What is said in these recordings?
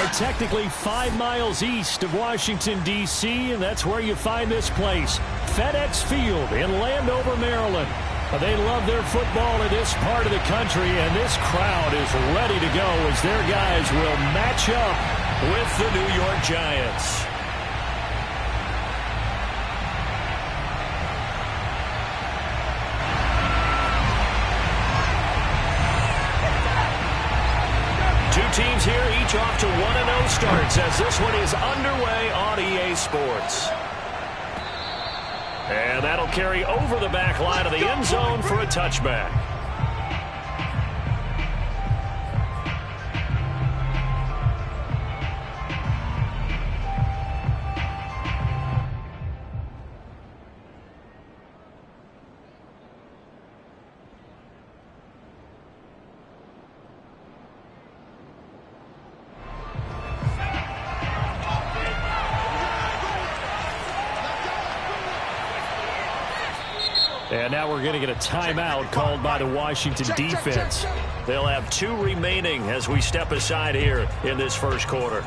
are technically 5 miles east of Washington, D.C., and that's where you find this place, FedEx Field in Landover, Maryland. They love their football in this part of the country, and this crowd is ready to go as their guys will match up with the New York Giants. Teams here each off to 1-0 starts as this one is underway on EA Sports. And that'll carry over the back line of the end zone for a touchback. And now we're going to get a timeout called by the Washington defense. They'll have 2 remaining as we step aside here in this first quarter.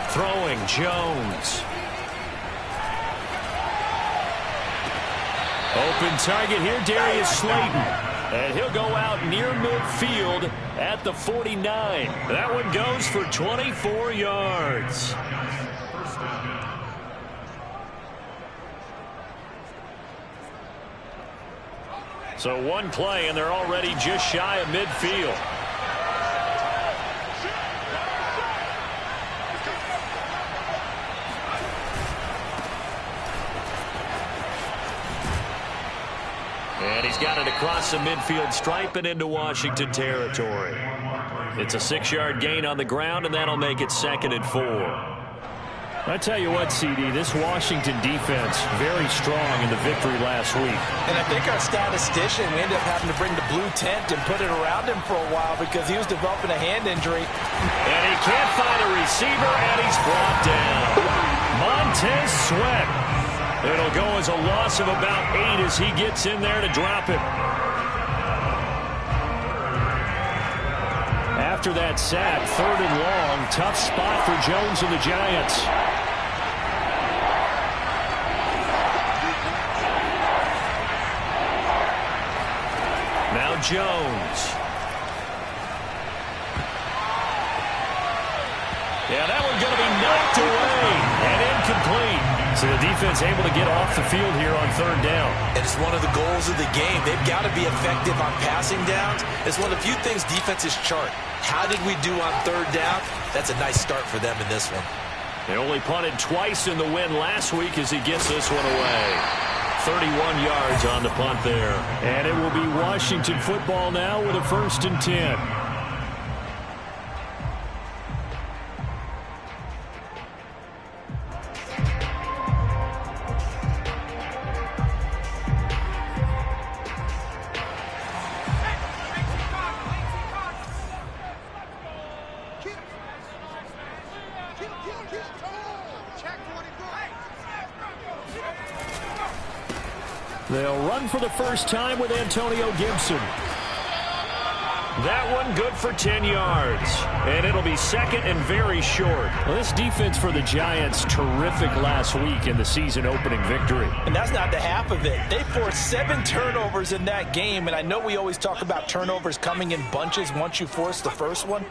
Throwing Jones. Open target here, Darius Slayton. And he'll go out near midfield at the 49. That one goes for 24 yards. So one play, and they're already just shy of midfield. And he's got it across the midfield stripe and into Washington territory. It's a 6-yard gain on the ground, and that'll make it 2nd and 4. I tell you what, CD, this Washington defense, very strong in the victory last week. And I think our statistician, we ended up having to bring the blue tent and put it around him for a while because he was developing a hand injury. And he can't find a receiver, and he's brought down. Montez Sweat. It'll go as a loss of about 8 as he gets in there to drop it. After that sack, 3rd and long, tough spot for Jones and the Giants. Now Jones. Yeah, that one's going to be knocked away and incomplete. So the defense able to get off the field here on 3rd down. And it's one of the goals of the game. They've got to be effective on passing downs. It's one of the few things defenses chart. How did we do on 3rd down? That's a nice start for them in this one. They only punted twice in the win last week as he gets this one away. 31 yards on the punt there. And it will be Washington football now with a 1st and 10. They'll run for the first time with Antonio Gibson. That one good for 10 yards. And it'll be 2nd and very short. Well, this defense for the Giants, terrific last week in the season-opening victory. And that's not the half of it. They forced 7 turnovers in that game. And I know we always talk about turnovers coming in bunches once you force the first one.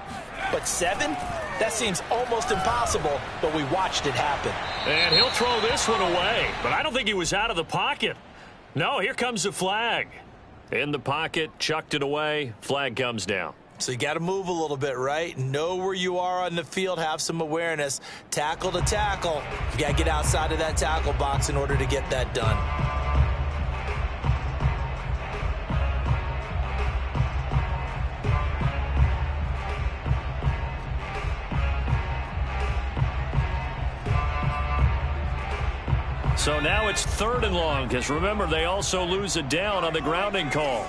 But 7? That seems almost impossible, but we watched it happen. And he'll throw this one away. But I don't think he was out of the pocket. No, here comes the flag. In the pocket, chucked it away, flag comes down. So you got to move a little bit, right? Know where you are on the field, have some awareness. Tackle to tackle. You got to get outside of that tackle box in order to get that done. So now it's 3rd and long, because remember, they also lose a down on the grounding call.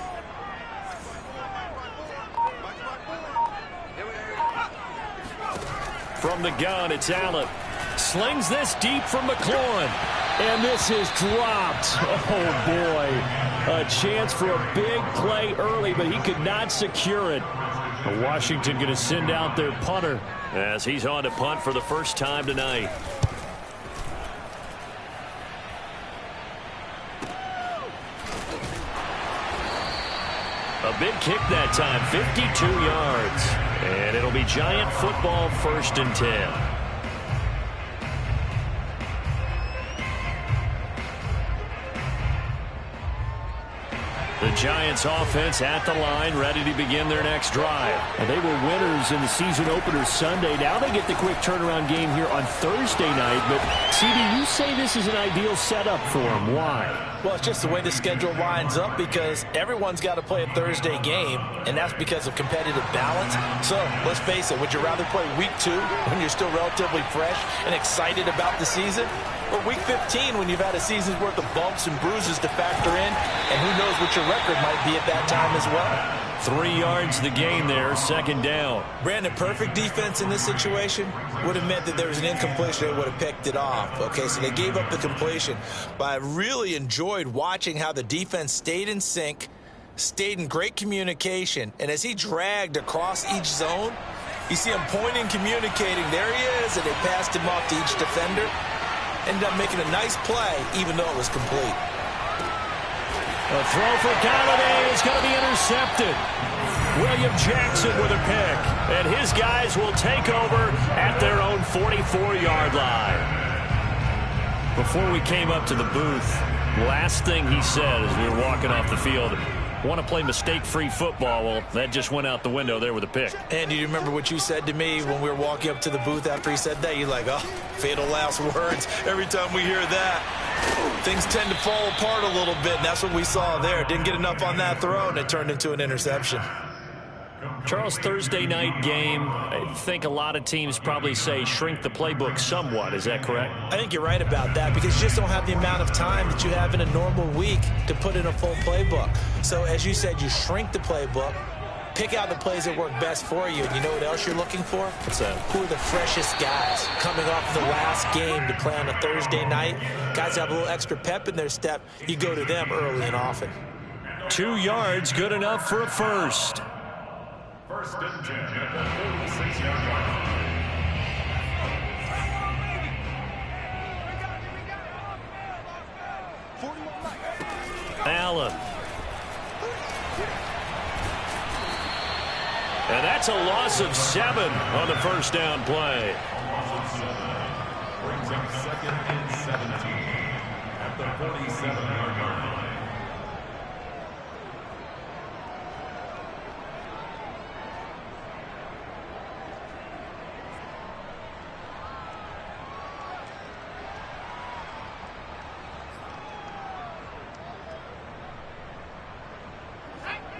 From the gun, it's Allen. Slings this deep from McLaurin. And this is dropped. Oh, boy. A chance for a big play early, but he could not secure it. Washington going to send out their punter as he's on to punt for the first time tonight. A big kick that time, 52 yards. And it'll be Giant football, 1st and 10. The Giants offense at the line, ready to begin their next drive. And they were winners in the season opener Sunday. Now they get the quick turnaround game here on Thursday night. But, CD, you say this is an ideal setup for them. Why? Well, it's just the way the schedule lines up because everyone's got to play a Thursday game, and that's because of competitive balance. So, let's face it, would you rather play week 2 when you're still relatively fresh and excited about the season? Or week 15 when you've had a season's worth of bumps and bruises to factor in, and who knows what your record might be at that time as well. 3 yards the gain there, 2nd down. Brandon, perfect defense in this situation would have meant that there was an incompletion. They would have picked it off. Okay, so they gave up the completion. But I really enjoyed watching how the defense stayed in sync, stayed in great communication, and as he dragged across each zone, you see him pointing, communicating. There he is, and they passed him off to each defender. Ended up making a nice play, even though it was complete. A throw for Galladay is going to be intercepted. William Jackson with a pick. And his guys will take over at their own 44-yard line. Before we came up to the booth, last thing he said as we were walking off the field, want to play mistake-free football. Well, that just went out the window there with a pick. And do you remember what you said to me when we were walking up to the booth after he said that? You're like, oh, fatal last words. Every time we hear that, things tend to fall apart a little bit, and that's what we saw there. Didn't get enough on that throw, and it turned into an interception. Charles, Thursday night game, I think a lot of teams probably say shrink the playbook somewhat. Is that correct? I think you're right about that because you just don't have the amount of time that you have in a normal week to put in a full playbook. So, as you said, you shrink the playbook, pick out the plays that work best for you. And you know what else you're looking for? What's that? Who are the freshest guys coming off the last game to play on a Thursday night? Guys have a little extra pep in their step. You go to them early and often. 2 yards, good enough for a first. 1st and 10 at the 46-yard line. Allen. And that's a loss of 7 on the first down play. Brings up 2nd and 17 at the 47-yard line.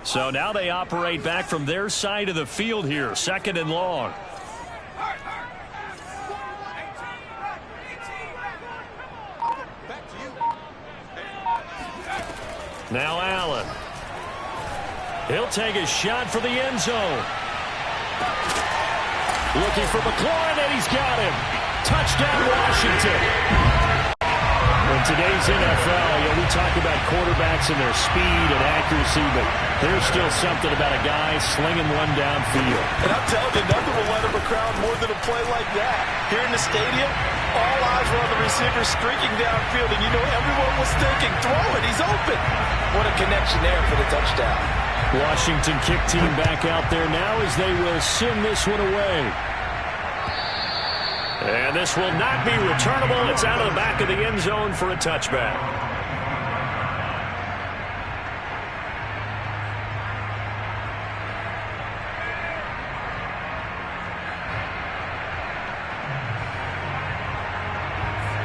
So now they operate back from their side of the field here, 2nd and long. Now Allen. He'll take a shot for the end zone. Looking for McLaurin, and he's got him. Touchdown, Washington. In today's NFL, we talk about quarterbacks and their speed and accuracy, but there's still something about a guy slinging one downfield. And I'm telling you, nothing will let up a crowd more than a play like that. Here in the stadium, all eyes were on the receiver streaking downfield, and you know everyone was thinking, throw it, he's open. What a connection there for the touchdown. Washington kick team back out there now as they will send this one away. And this will not be returnable. It's out of the back of the end zone for a touchback.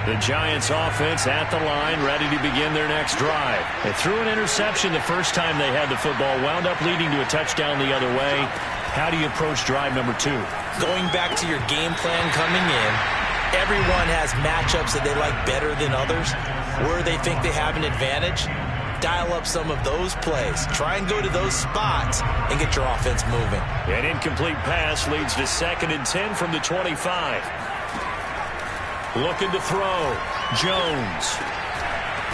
The Giants offense at the line, ready to begin their next drive. They threw an interception the first time they had the football, wound up leading to a touchdown the other way. How do you approach drive number 2? Going back to your game plan coming in, everyone has matchups that they like better than others, where they think they have an advantage. dial up some of those plays. Try and go to those spots and get your offense moving. An incomplete pass leads to 2nd and 10 from the 25. Looking to throw. Jones.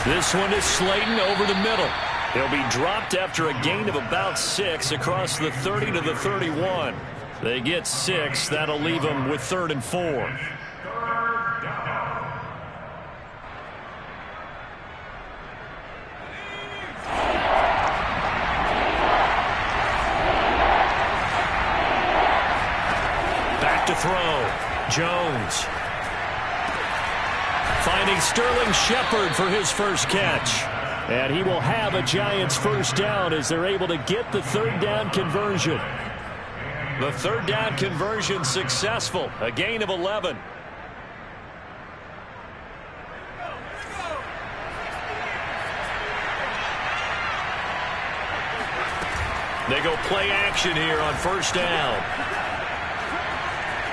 This one is Slayton over the middle. He'll be dropped after a gain of about 6 across the 30 to the 31. They get 6. That'll leave them with 3rd and 4. Back to throw. Jones. Finding Sterling Shepard for his first catch. And he will have a Giants first down as they're able to get the 3rd down conversion. The 3rd down conversion successful. A gain of 11. They go play action here on 1st down.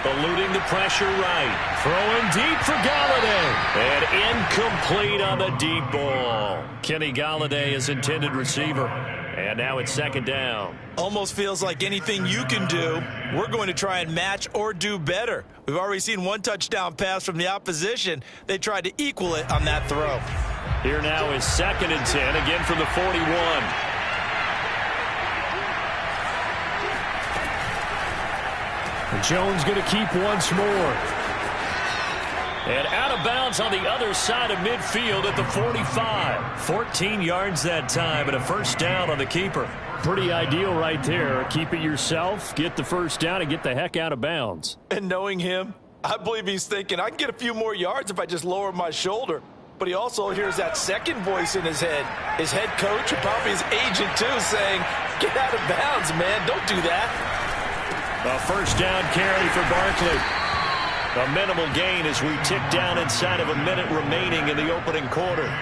Eluding the pressure right. Throwing deep for Golladay. And incomplete on the deep ball. Kenny Golladay is intended receiver. And now it's 2nd down. Almost feels like anything you can do, we're going to try and match or do better. We've already seen 1 touchdown pass from the opposition. They tried to equal it on that throw. Here now is 2nd and 10, again from the 41. Jones going to keep once more. And out of bounds on the other side of midfield at the 45. 14 yards that time and a first down on the keeper. Pretty ideal right there. Keep it yourself, get the first down, and get the heck out of bounds. And knowing him, I believe he's thinking, I can get a few more yards if I just lower my shoulder. But he also hears that second voice in his head. His head coach, and probably his agent too, saying, get out of bounds, man. Don't do that. A first down carry for Barkley. A minimal gain as we tick down inside of a minute remaining in the opening quarter.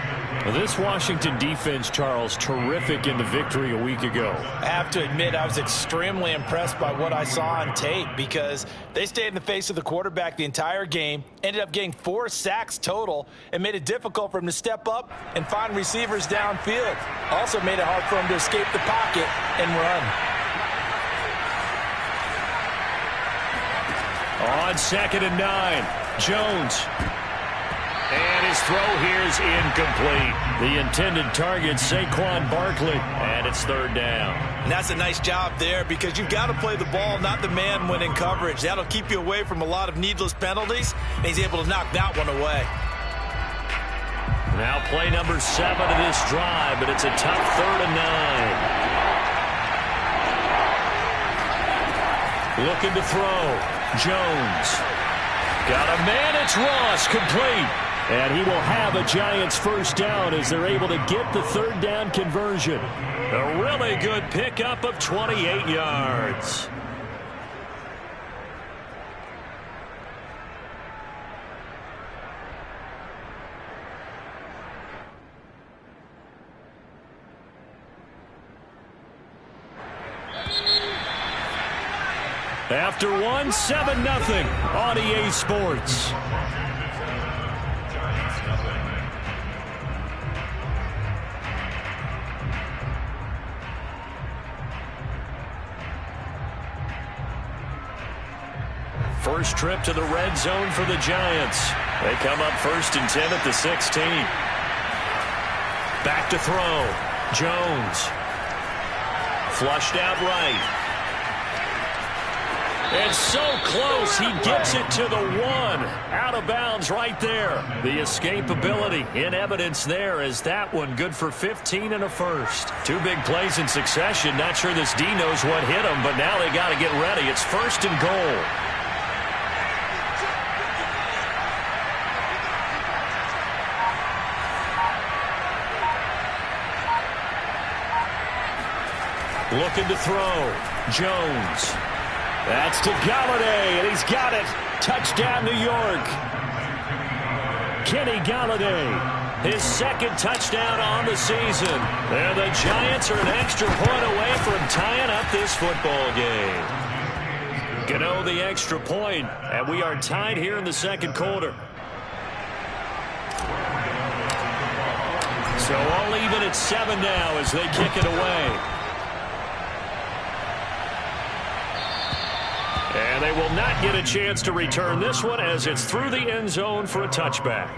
This Washington defense, Charles, terrific in the victory a week ago. I have to admit, I was extremely impressed by what I saw on tape because they stayed in the face of the quarterback the entire game, ended up getting 4 sacks total, and made it difficult for him to step up and find receivers downfield. Also made it hard for him to escape the pocket and run. On 2nd and 9, Jones. And his throw here is incomplete. The intended target, Saquon Barkley. And it's 3rd down. And that's a nice job there because you've got to play the ball, not the man when in coverage. That'll keep you away from a lot of needless penalties, and he's able to knock that one away. Now play number 7 of this drive, but it's a tough 3rd and 9. Looking to throw. Jones. Got a man. It's Ross. Complete. And he will have a Giants first down as they're able to get the 3rd down conversion. A really good pickup of 28 yards. After one, 7-0 on EA Sports. First trip to the red zone for the Giants. They come up 1st and 10 at the 16. Back to throw. Jones. Flushed out right. And so close, he gets it to the 1. Out of bounds right there. The escapability in evidence there as that one good for 15 and a first. 2 big plays in succession. Not sure this D knows what hit him, but now they got to get ready. It's 1st and goal. Looking to throw. Jones. That's to Golladay, and he's got it. Touchdown, New York. Kenny Golladay, his 2nd touchdown on the season. And the Giants are an extra point away from tying up this football game. Gano the extra point, and we are tied here in the 2nd quarter. So all even at 7 now as they kick it away. And they will not get a chance to return this one as it's through the end zone for a touchback.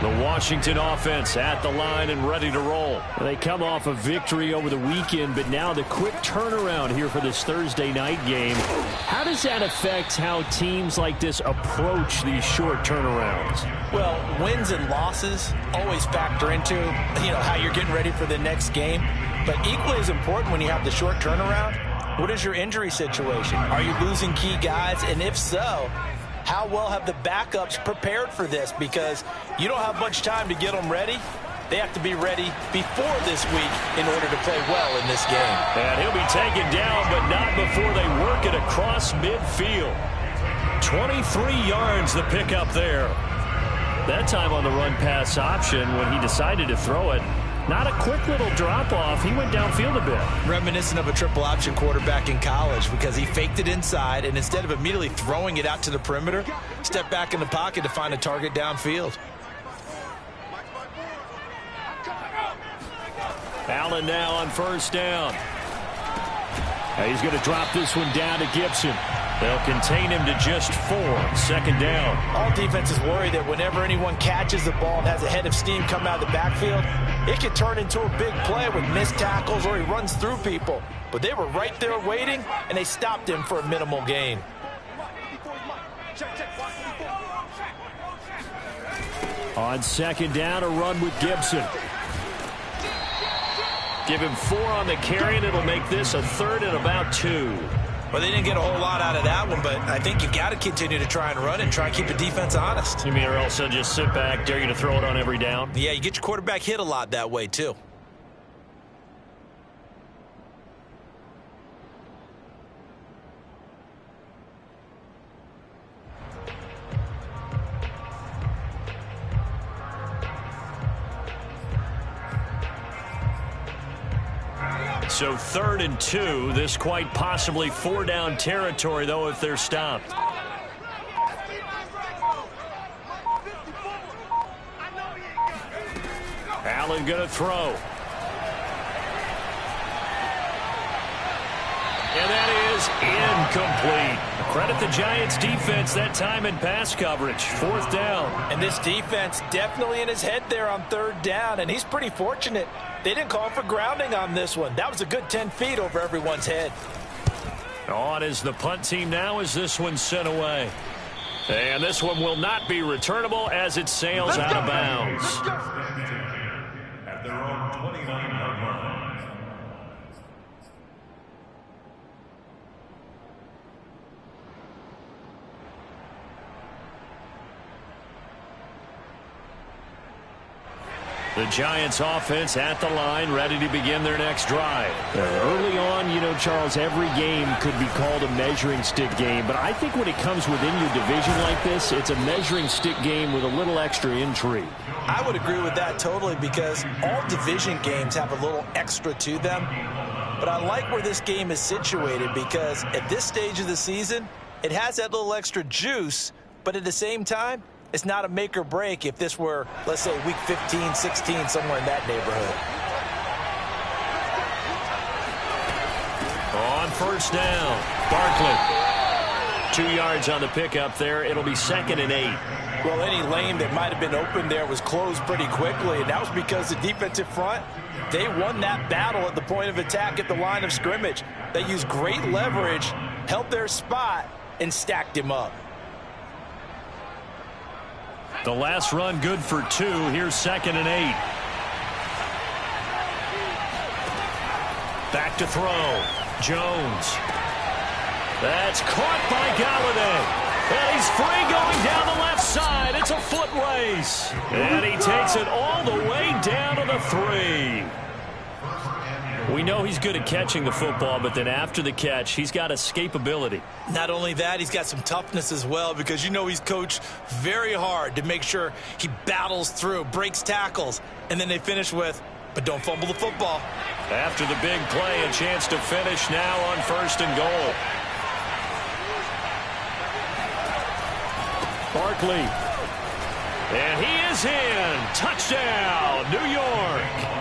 The Washington offense at the line and ready to roll. They come off a victory over the weekend, but now the quick turnaround here for this Thursday night game. How does that affect how teams like this approach these short turnarounds? Well, wins and losses always factor into, how you're getting ready for the next game. But equally as important when you have the short turnaround, what is your injury situation? Are you losing key guys? And if so, how well have the backups prepared for this? Because you don't have much time to get them ready. They have to be ready before this week in order to play well in this game. And he'll be taken down, but not before they work it across midfield. 23 yards the pickup there. That time on the run-pass option when he decided to throw it. Not a quick little drop-off. He went downfield a bit. Reminiscent of a triple option quarterback in college because he faked it inside, and instead of immediately throwing it out to the perimeter, stepped back in the pocket to find a target downfield. Allen now on first down. He's going to drop this one down to Gibson. They'll contain him to just 4. Second down. All defenses worry that whenever anyone catches the ball and has a head of steam come out of the backfield, it can turn into a big play with missed tackles or he runs through people. But they were right there waiting, and they stopped him for a minimal gain. On second down, a run with Gibson. Give him 4 on the carry, and it'll make this a 3rd and about 2. Well, they didn't get a whole lot out of that one, but I think you got to continue to try and run and try and keep the defense honest. You mean or else they'll just sit back, dare you to throw it on every down? Yeah, you get your quarterback hit a lot that way, too. So 3rd and 2. This quite possibly 4-down territory, though, if they're stopped. Allen going to throw. And that is incomplete. Credit the Giants defense that time in pass coverage. 4th down. And this defense definitely in his head there on 3rd down, and he's pretty fortunate. They didn't call for grounding on this one. That was a good 10 feet over everyone's head. On is the punt team now as this one's sent away. And this one will not be returnable as it sails out of bounds. At their own 29-yard line. The Giants offense at the line, ready to begin their next drive. Early on, Charles, every game could be called a measuring stick game, but I think when it comes within your division like this, it's a measuring stick game with a little extra intrigue. I would agree with that totally because all division games have a little extra to them. But I like where this game is situated because at this stage of the season, it has that little extra juice, but at the same time, it's not a make or break if this were, let's say, week 15, 16, somewhere in that neighborhood. On first down, Barkley. 2 yards on the pickup there. It'll be 2nd and 8. Well, any lane that might have been open there was closed pretty quickly, and that was because the defensive front, they won that battle at the point of attack at the line of scrimmage. They used great leverage, held their spot, and stacked him up. The last run good for 2. Here's 2nd and 8. Back to throw. Jones. That's caught by Galladay. And he's free going down the left side. It's a foot race. And he takes it all the way down to the 3. we know he's good at catching the football, but then after the catch, he's got escapability. Not only that, he's got some toughness as well, because you know he's coached very hard to make sure he battles through, breaks tackles, and then they finish with, but don't fumble the football. After the big play, a chance to finish now on 1st and goal. Barkley. And he is in. Touchdown, New York.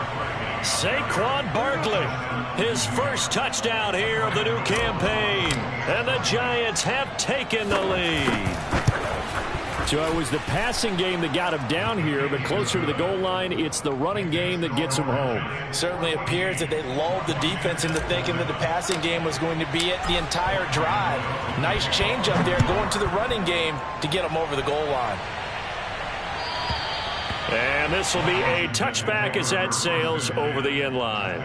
Saquon Barkley, his first touchdown here of the new campaign. And the Giants have taken the lead. So it was the passing game that got him down here, but closer to the goal line, it's the running game that gets him home. Certainly appears that they lulled the defense into thinking that the passing game was going to be it the entire drive. Nice change up there going to the running game to get him over the goal line. And this will be a touchback as that sails over the end line.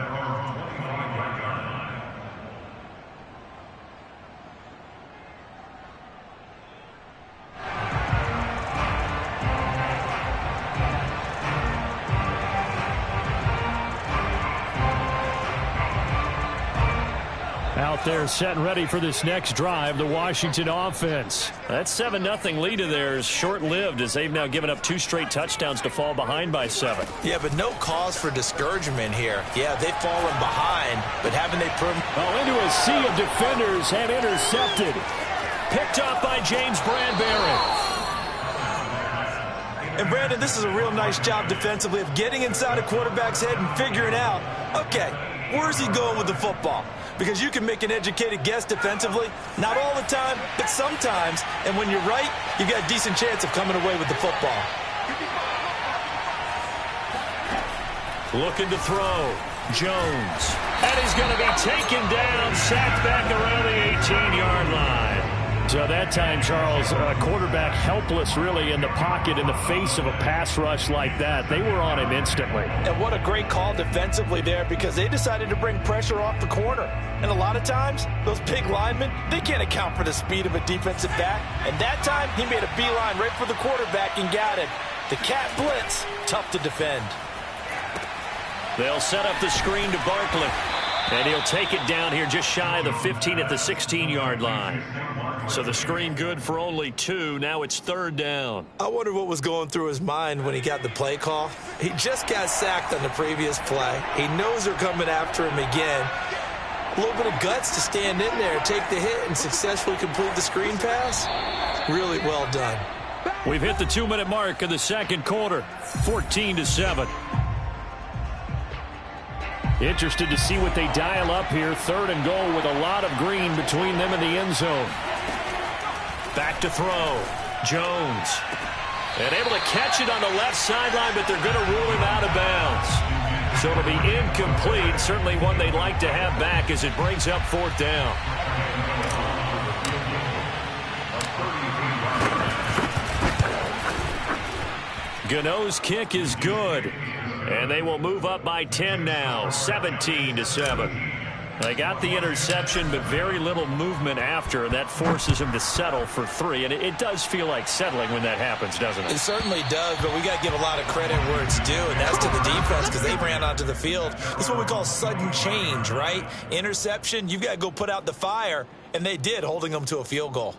Out there set and ready for this next drive, the Washington offense. That 7-0 lead of theirs short-lived as they've now given up 2 straight touchdowns to fall behind by 7. Yeah, but no cause for discouragement here. Yeah, they've fallen behind, but haven't they proven? Oh, into a sea of defenders and intercepted. Picked up by James Bradbury. And Brandon, this is a real nice job defensively of getting inside a quarterback's head and figuring out, okay, where's he going with the football? Because you can make an educated guess defensively. Not all the time, but sometimes. And when you're right, you got a decent chance of coming away with the football. Looking to throw. Jones. And he's going to be taken down, sacked back around the 18-yard line. So that time, Charles, quarterback helpless really in the pocket in the face of a pass rush like that. They were on him instantly. And what a great call defensively there, because they decided to bring pressure off the corner. And a lot of times, those big linemen, they can't account for the speed of a defensive back. And that time, he made a beeline right for the quarterback and got it. The cat blitz, tough to defend. They'll set up the screen to Barkley. And he'll take it down here just shy of the 15 at the 16-yard line. So the screen good for only 2. Now it's 3rd down. I wonder what was going through his mind when he got the play call. He just got sacked on the previous play. He knows they're coming after him again. A little bit of guts to stand in there, take the hit, and successfully complete the screen pass. Really well done. We've hit the 2-minute mark of the second quarter. 14-7. Interested to see what they dial up here. 3rd and goal with a lot of green between them and the end zone. Back to throw. Jones. And able to catch it on the left sideline, but they're going to rule him out of bounds. So it'll be incomplete. Certainly one they'd like to have back as it brings up 4th down. Gano's kick is good. And they will move up by 10 now, 17-7. They got the interception, but very little movement after. That forces them to settle for 3. And it does feel like settling when that happens, doesn't it? It certainly does, but we got to give a lot of credit where it's due, and that's to the defense because they ran onto the field. That's what we call sudden change, right? Interception, you've got to go put out the fire, and they did, holding them to a field goal.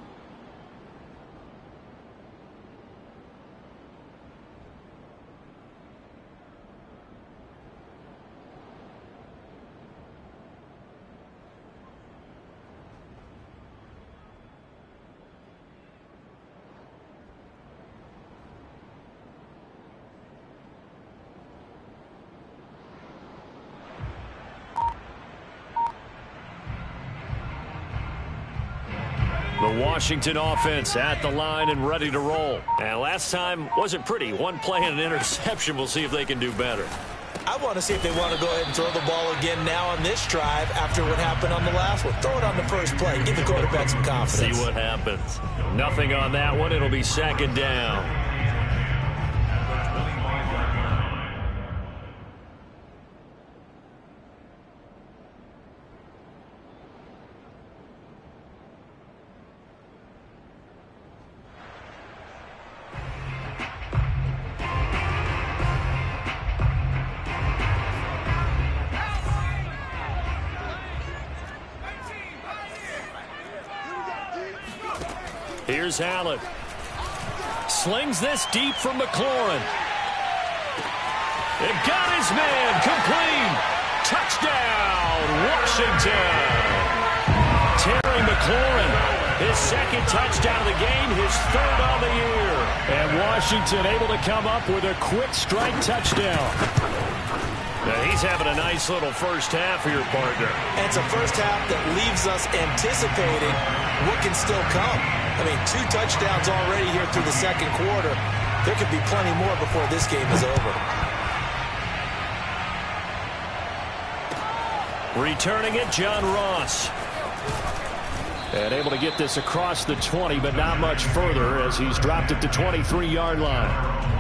The Washington offense at the line and ready to roll. And last time wasn't pretty. 1 play and an interception. We'll see if they can do better. I want to see if they want to go ahead and throw the ball again now on this drive after what happened on the last one. Throw it on the first play. Give the quarterback some confidence. See what happens. Nothing on that one. It'll be 2nd down. Here's Allen. Slings this deep from McLaurin. It got his man. Complete. Touchdown, Washington. Terry McLaurin. His second touchdown of the game, his third on the year. And Washington able to come up with a quick strike touchdown. Now he's having a nice little first half here, partner. And it's a first half that leaves us anticipating what can still come. I mean, 2 touchdowns already here through the second quarter. There could be plenty more before this game is over. Returning it, John Ross. And able to get this across the 20, but not much further as he's dropped it to 23-yard line.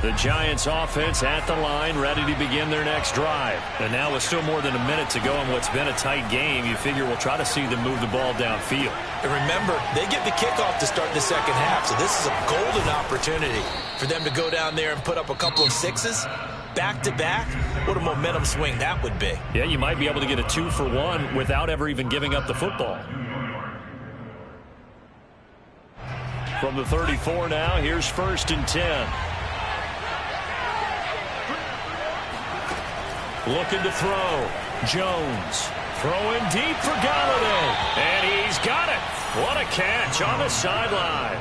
The Giants offense at the line, ready to begin their next drive. And now with still more than a minute to go in what's been a tight game, you figure we'll try to see them move the ball downfield. And remember, they get the kickoff to start the second half, so this is a golden opportunity for them to go down there and put up a couple of sixes back-to-back. What a momentum swing that would be. Yeah, you might be able to get a 2-for-1 without ever even giving up the football. From the 34 now, here's 1st and 10. Looking to throw. Jones throwing deep for Golladay. And he's got it. What a catch on the sideline.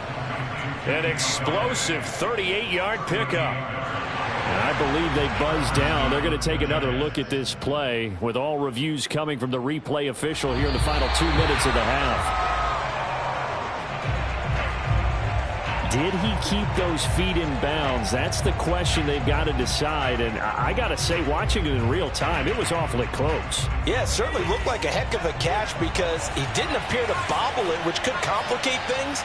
An explosive 38-yard pickup. And I believe they buzzed down. They're going to take another look at this play with all reviews coming from the replay official here in the final 2 minutes of the half. Did he keep those feet in bounds? That's the question they've got to decide. And I got to say, watching it in real time, it was awfully close. Yeah, it certainly looked like a heck of a catch because he didn't appear to bobble it, which could complicate things.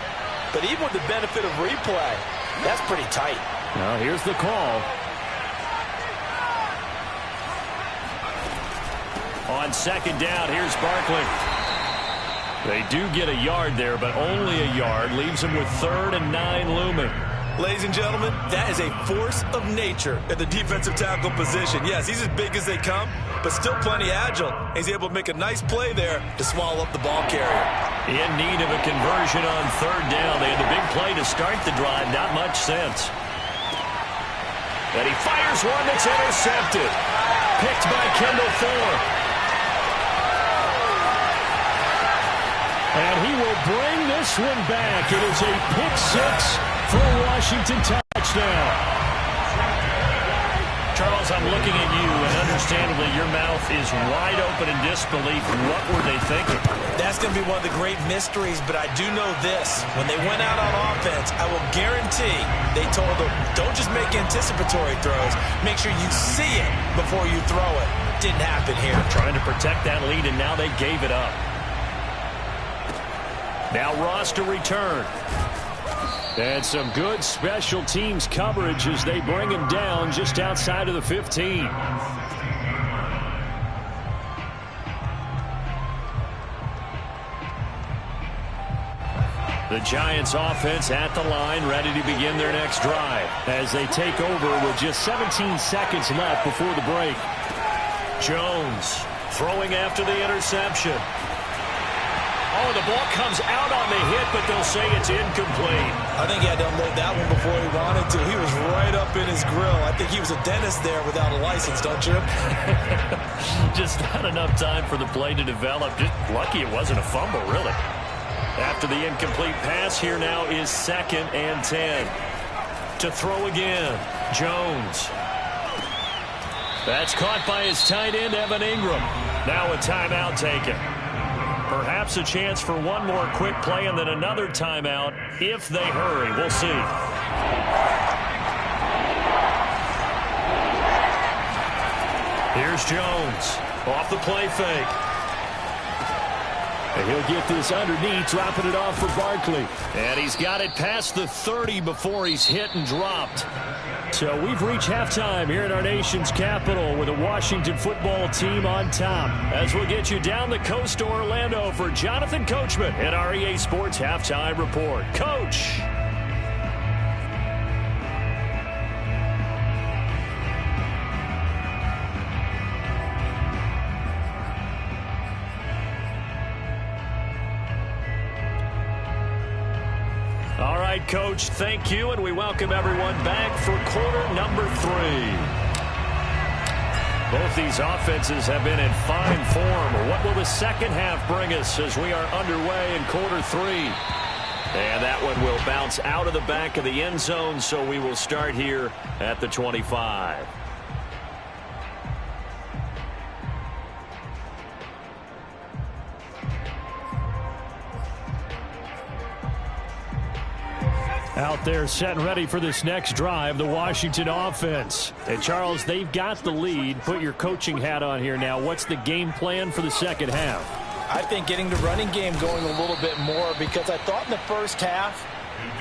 But even with the benefit of replay, that's pretty tight. Now here's the call. On second down, here's Barkley. They do get a yard there, but only a yard. Leaves them with 3rd and 9 looming. Ladies and gentlemen, that is a force of nature at the defensive tackle position. Yes, he's as big as they come, but still plenty agile. He's able to make a nice play there to swallow up the ball carrier. In need of a conversion on 3rd down. They had the big play to start the drive. Not much sense. And he fires one that's intercepted. Picked by Kendall Fuller. And he will bring this one back. It is a pick 6 for a Washington touchdown. Charles, I'm looking at you, and understandably your mouth is wide open in disbelief. What were they thinking? That's going to be one of the great mysteries, but I do know this. When they went out on offense, I will guarantee they told them, don't just make anticipatory throws. Make sure you see it before you throw it. Didn't happen here. Trying to protect that lead, and now they gave it up. Now Ross to return. And some good special teams coverage as they bring him down just outside of the 15. The Giants offense at the line, ready to begin their next drive as they take over with just 17 seconds left before the break. Jones throwing after the interception. Oh, the ball comes out on the hit, but they'll say it's incomplete. I think he had to unload that one before he wanted to. He was right up in his grill. I think he was a dentist there without a license, don't you? Just not enough time for the play to develop. Just lucky it wasn't a fumble, really. After the incomplete pass, here now is 2nd and 10. To throw again, Jones. That's caught by his tight end, Evan Ingram. Now a timeout taken. Perhaps a chance for one more quick play and then another timeout if they hurry. We'll see. Here's Jones off the play fake. And he'll get this underneath, dropping it off for Barkley. And he's got it past the 30 before he's hit and dropped. So we've reached halftime here in our nation's capital with the Washington football team on top. As we'll get you down the coast to Orlando for Jonathan Coachman at our EA Sports Halftime Report. Coach. All right, Coach, thank you, and we welcome everyone back for quarter number 3. Both these offenses have been in fine form. What will the second half bring us as we are underway in quarter 3? And that one will bounce out of the back of the end zone, so we will start here at the 25. Out there set and ready for this next drive, the Washington offense. And, Charles, they've got the lead. Put your coaching hat on here now. What's the game plan for the second half? I think getting the running game going a little bit more, because I thought in the first half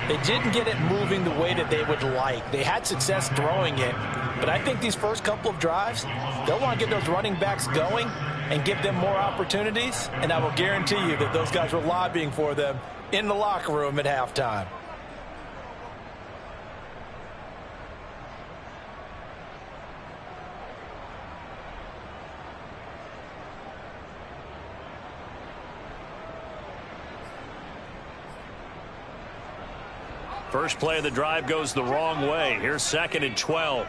they didn't get it moving the way that they would like. They had success throwing it, but I think these first couple of drives, they'll want to get those running backs going and give them more opportunities, and I will guarantee you that those guys were lobbying for them in the locker room at halftime. First play of the drive goes the wrong way. Here's 2nd and 12.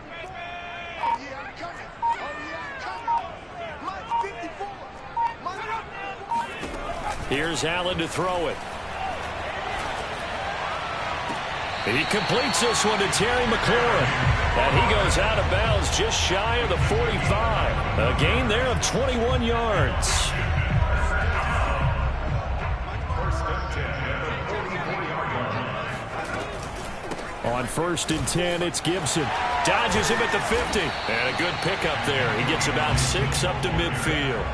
Here's Allen to throw it. He completes this one to Terry McLaurin. And he goes out of bounds just shy of the 45. A gain there of 21 yards. On 1st and 10, it's Gibson. Dodges him at the 50. And a good pickup there. He gets about 6 up to midfield.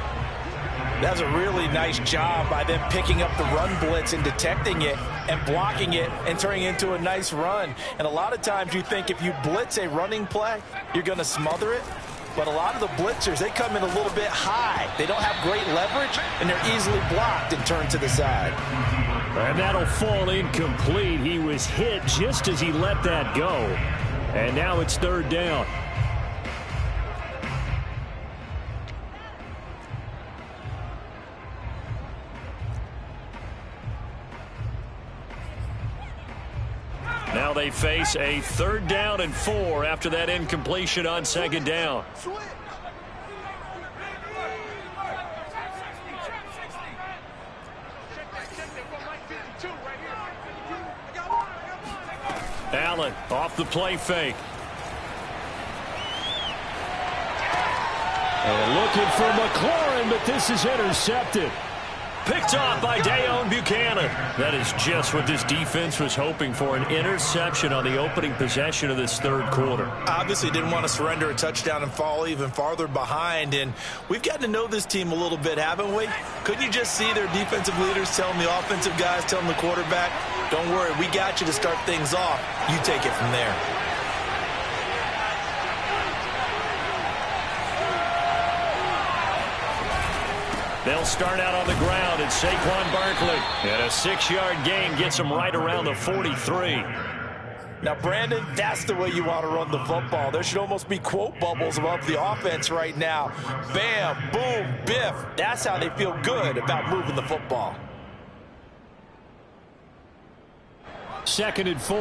That's a really nice job by them picking up the run blitz and detecting it and blocking it and turning it into a nice run. And a lot of times you think if you blitz a running play, you're going to smother it. But a lot of the blitzers, they come in a little bit high. They don't have great leverage, and they're easily blocked and turned to the side. And that'll fall incomplete. He was hit just as he let that go. And now it's 3rd down. Now they face a 3rd down and 4 after that incompletion on 2nd down. Allen off the play fake. And looking for McLaurin, but this is intercepted. Picked off by Deone Bucannon. That is just what this defense was hoping for, an interception on the opening possession of this 3rd quarter. Obviously didn't want to surrender a touchdown and fall even farther behind, and we've gotten to know this team a little bit, haven't we? Couldn't you just see their defensive leaders telling the offensive guys, telling the quarterback, don't worry, we got you to start things off. You take it from there. They'll start out on the ground, and Saquon Barkley. And a 6-yard gain gets him right around the 43. Now, Brandon, that's the way you want to run the football. There should almost be quote bubbles above the offense right now. Bam, boom, biff. That's how they feel good about moving the football. 2nd and 4.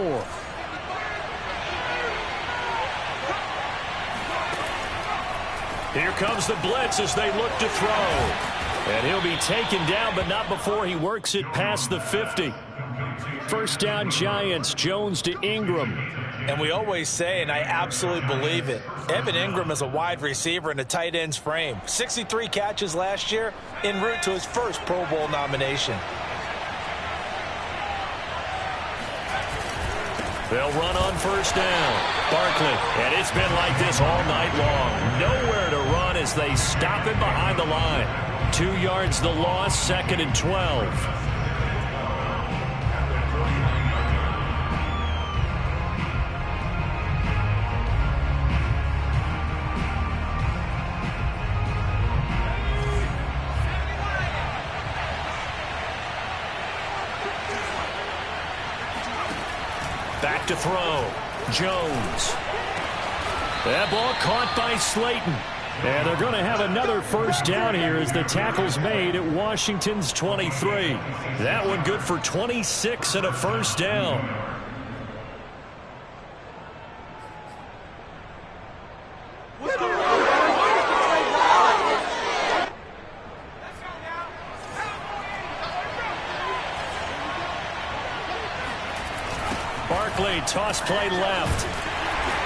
Here comes the blitz as they look to throw. And he'll be taken down, but not before he works it past the 50. 1st down Giants, Jones to Ingram. And we always say, and I absolutely believe it, Evan Ingram is a wide receiver in a tight end's frame. 63 catches last year, en route to his first Pro Bowl nomination. They'll run on 1st down. Barkley, and it's been like this all night long. Nowhere to run as they stop him behind the line. 2 yards the loss, 2nd and 12. Back to throw. Jones. That ball caught by Slayton. And they're going to have another first down here as the tackle's made at Washington's 23. That one good for 26 and a first down. Barkley, toss play left.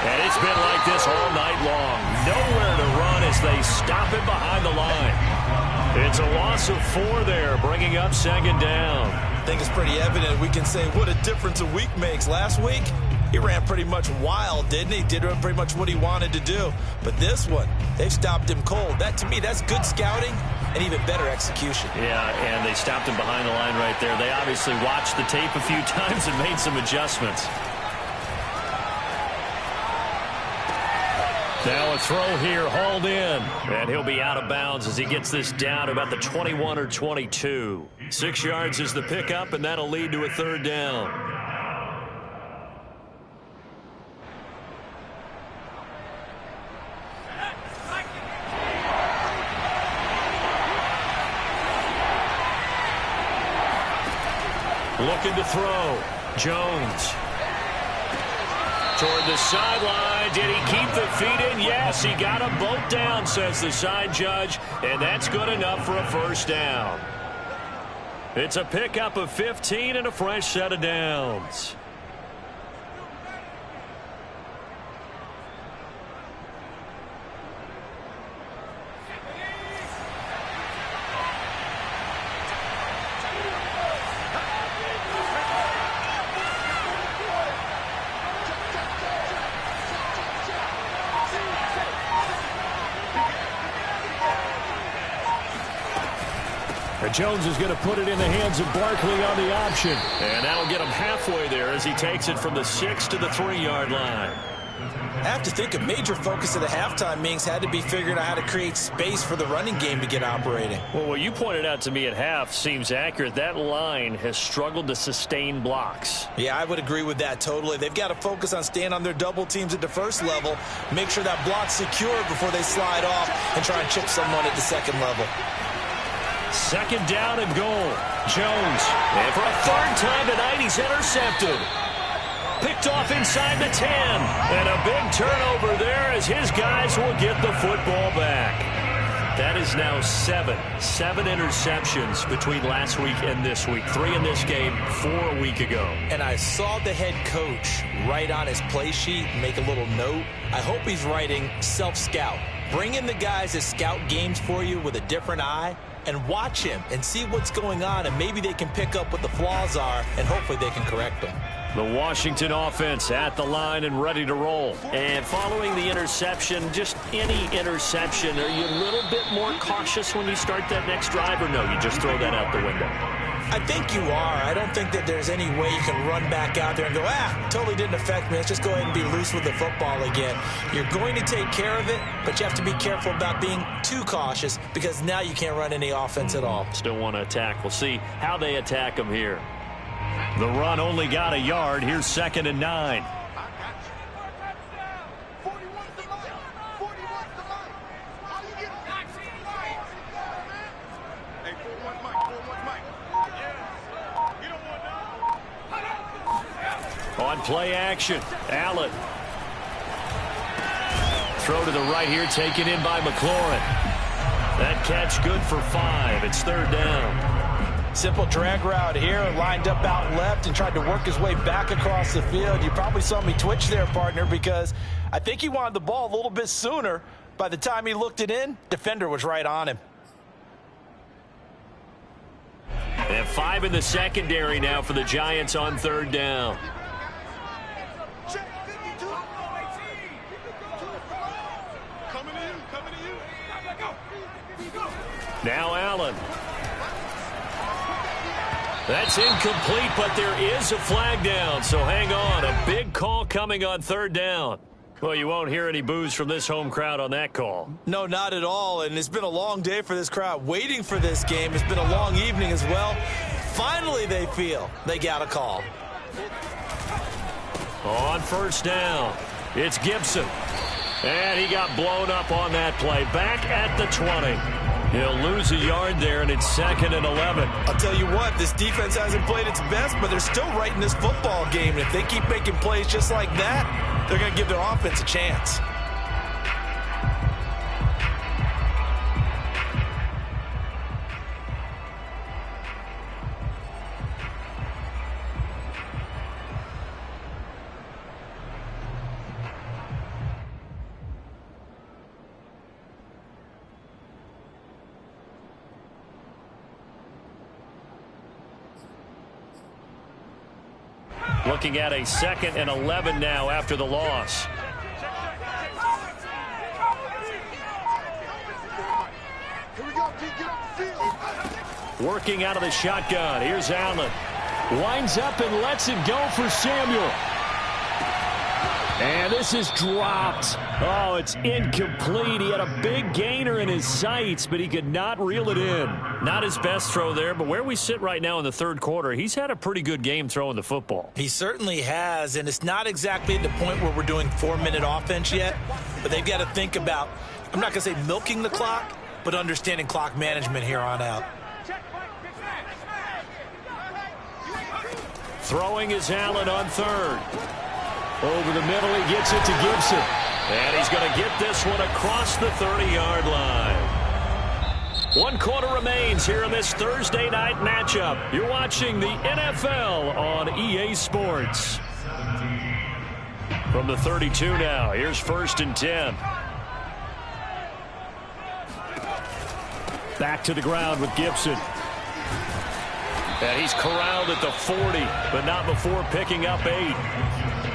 And it's been like this all night long. Nowhere to run as they stop him behind the line. It's a loss of 4 there, bringing up second down. I think it's pretty evident. We can say what a difference a week makes. Last week, he ran pretty much wild, didn't he? Did pretty much what he wanted to do. But this one, they've stopped him cold. That, to me, that's good scouting and even better execution. Yeah, and they stopped him behind the line right there. They obviously watched the tape a few times and made some adjustments. Now a throw here, hauled in. And he'll be out of bounds as he gets this down about the 21 or 22. 6 yards is the pickup, and that'll lead to a third down. Looking to throw. Jones. Toward the sideline. Did he keep the feet in? Yes, he got them both down, says the side judge. And that's good enough for a first down. It's a pickup of 15 and a fresh set of downs. Jones is going to put it in the hands of Barkley on the option. And that'll get him halfway there as he takes it from the 6 to the 3-yard line. I have to think a major focus of the halftime meetings had to be figuring out how to create space for the running game to get operating. Well, what you pointed out to me at half seems accurate. That line has struggled to sustain blocks. Yeah, I would agree with that totally. They've got to focus on staying on their double teams at the first level, make sure that block's secure before they slide off and try and chip someone at the second level. Second down and goal. Jones. And for a third time tonight, he's intercepted. Picked off inside the 10. And a big turnover there as his guys will get the football back. That is now 7 interceptions between last week and this week. 3 in this game, 4 a week ago. And I saw the head coach write on his play sheet, make a little note. I hope he's writing self-scout. Bring in the guys that scout games for you with a different eye and watch him and see what's going on, and maybe they can pick up what the flaws are, and hopefully they can correct them. The Washington offense at the line and ready to roll. And following the interception, just any interception, are you a little bit more cautious when you start that next drive, or no, you just throw that out the window? I think you are. I don't think that there's any way you can run back out there and go, totally didn't affect me. Let's just go ahead and be loose with the football again. You're going to take care of it, but you have to be careful about being too cautious because now you can't run any offense at all. Still want to attack. We'll see how they attack them here. The run only got a yard. Here's 2nd and 9. On play action, Allen. Throw to the right here, taken in by McLaurin. That catch good for 5. It's 3rd down. Simple drag route here, lined up out left and tried to work his way back across the field. You probably saw me twitch there, partner, because I think he wanted the ball a little bit sooner. By the time he looked it in, defender was right on him. They have 5 in the secondary now for the Giants on 3rd down. Now Allen. That's incomplete, but there is a flag down, so hang on. A big call coming on 3rd down. Well, you won't hear any boos from this home crowd on that call. No, not at all, and it's been a long day for this crowd waiting for this game. It's been a long evening as well. Finally, they feel they got a call. On 1st down, it's Gibson. And he got blown up on that play. Back at the 20. He'll lose a yard there, and it's 2nd and 11. I'll tell you what, this defense hasn't played its best, but they're still right in this football game. And if they keep making plays just like that, they're going to give their offense a chance. Looking at a 2nd and 11 now after the loss. Working out of the shotgun. Here's Allen. Winds up and lets it go for Samuel. And this is dropped. Oh, it's incomplete. He had a big gainer in his sights, but he could not reel it in. Not his best throw there, but where we sit right now in the third quarter, he's had a pretty good game throwing the football. He certainly has, and it's not exactly at the point where we're doing 4-minute offense yet, but they've got to think about, I'm not going to say milking the clock, but understanding clock management here on out. Throwing is Allen on 3rd. Over the middle, he gets it to Gibson. And he's going to get this one across the 30-yard line. 1 quarter remains here in this Thursday night matchup. You're watching the NFL on EA Sports. From the 32 now, here's 1st and 10. Back to the ground with Gibson. And he's corralled at the 40, but not before picking up 8.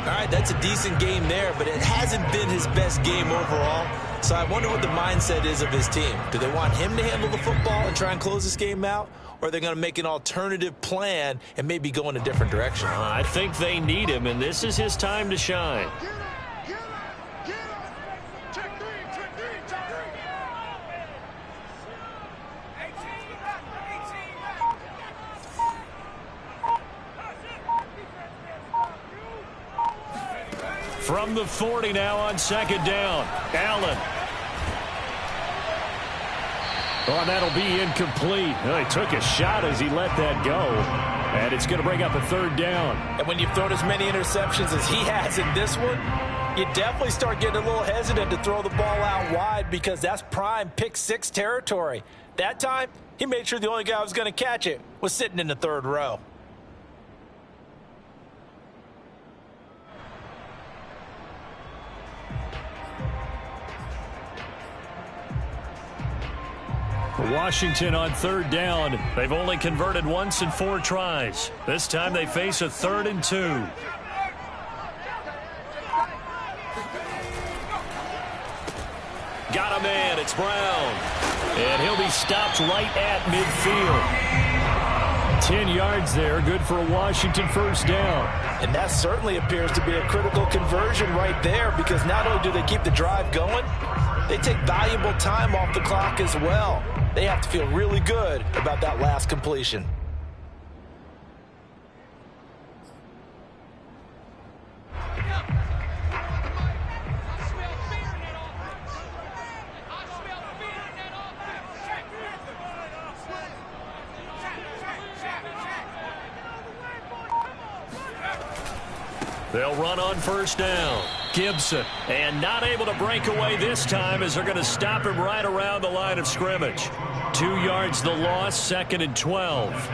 All right, that's a decent game there, but it hasn't been his best game overall. So I wonder what the mindset is of his team. Do they want him to handle the football and try and close this game out? Or are they going to make an alternative plan and maybe go in a different direction? I think they need him, and this is his time to shine. From the 40 now on 2nd down. Allen. Oh, and that'll be incomplete. Well, he took a shot as he let that go. And it's going to bring up a 3rd down. And when you've thrown as many interceptions as he has in this one, you definitely start getting a little hesitant to throw the ball out wide because that's prime pick 6 territory. That time, he made sure the only guy who was going to catch it was sitting in the 3rd row. Washington on 3rd down. They've only converted once in 4 tries. This time they face a 3rd and 2. Got a man. It's Brown. And he'll be stopped right at midfield. 10 yards there. Good for a Washington 1st down. And that certainly appears to be a critical conversion right there because not only do they keep the drive going, they take valuable time off the clock as well. They have to feel really good about that last completion. They'll run on 1st down. Gibson. And not able to break away this time as they're going to stop him right around the line of scrimmage. 2 yards the loss, 2nd and 12.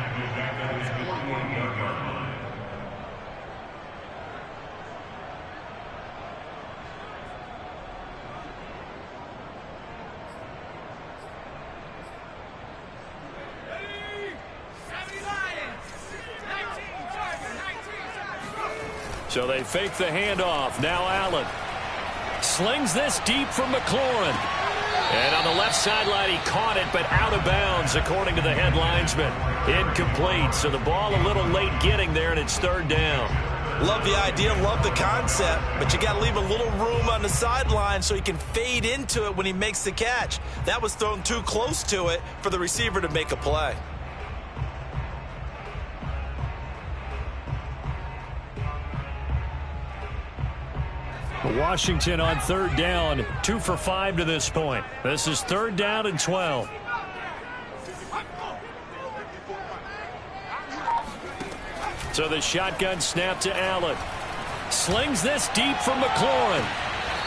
So they fake the handoff. Now Allen slings this deep from McLaurin. And on the left sideline, he caught it, but out of bounds, according to the head linesman. Incomplete. So the ball a little late getting there, and it's 3rd down. Love the idea, love the concept, but you got to leave a little room on the sideline so he can fade into it when he makes the catch. That was thrown too close to it for the receiver to make a play. Washington on third down, 2 for 5 to this point. This is 3rd down and 12. So the shotgun snap to Allen. Slings this deep from McLaurin.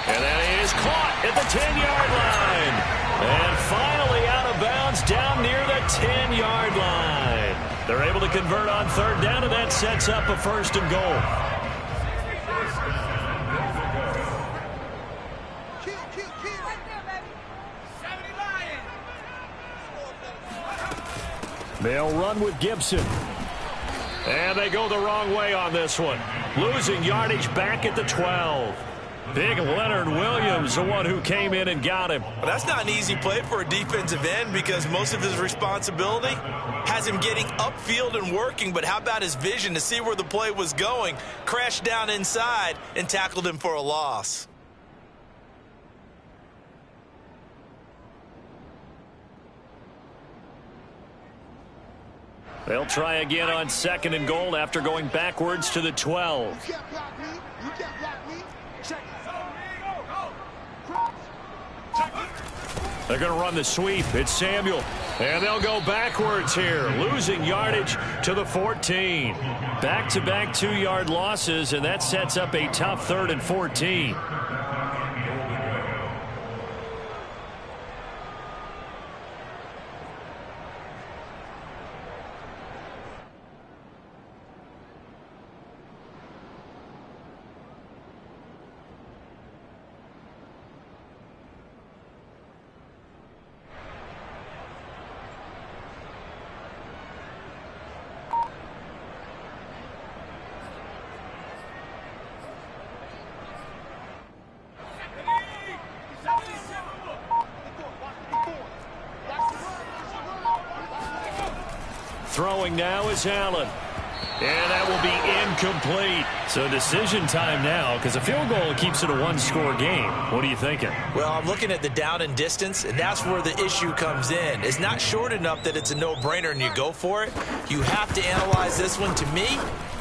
And then he is caught at the 10-yard line. And finally out of bounds down near the 10-yard line. They're able to convert on third down, and that sets up a 1st and goal. They'll run with Gibson. And they go the wrong way on this one. Losing yardage back at the 12. Big Leonard Williams, the one who came in and got him. Well, that's not an easy play for a defensive end because most of his responsibility has him getting upfield and working. But how about his vision to see where the play was going? Crashed down inside and tackled him for a loss. They'll try again on 2nd and goal after going backwards to the 12. They're going to run the sweep. It's Samuel. And they'll go backwards here, losing yardage to the 14. Back-to-back 2-yard losses, and that sets up a tough 3rd and 14. Throwing now is Allen. And that will be incomplete. So decision time now because a field goal keeps it a 1-score game. What are you thinking? Well, I'm looking at the down and distance, and that's where the issue comes in. It's not short enough that it's a no-brainer and you go for it. You have to analyze this one. To me,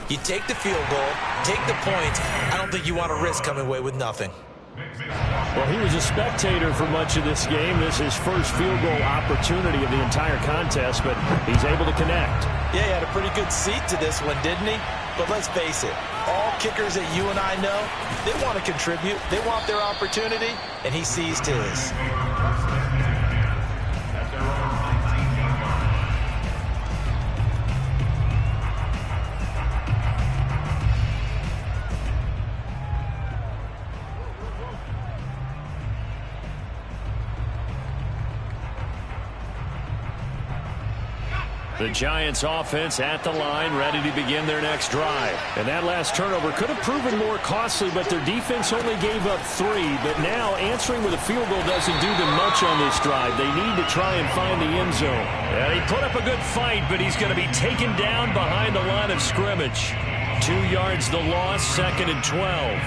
you take the field goal, take the points. I don't think you want to risk coming away with nothing. Well, he was a spectator for much of this game. This is his first field goal opportunity of the entire contest, but he's able to connect. Yeah, he had a pretty good seat to this one, didn't he? But let's face it, all kickers that you and I know, they want to contribute. They want their opportunity, and he seized his. The Giants offense at the line, ready to begin their next drive. And that last turnover could have proven more costly, but their defense only gave up 3. But now answering with a field goal doesn't do them much on this drive. They need to try and find the end zone. And he put up a good fight, but he's going to be taken down behind the line of scrimmage. 2 yards the loss, 2nd and 12.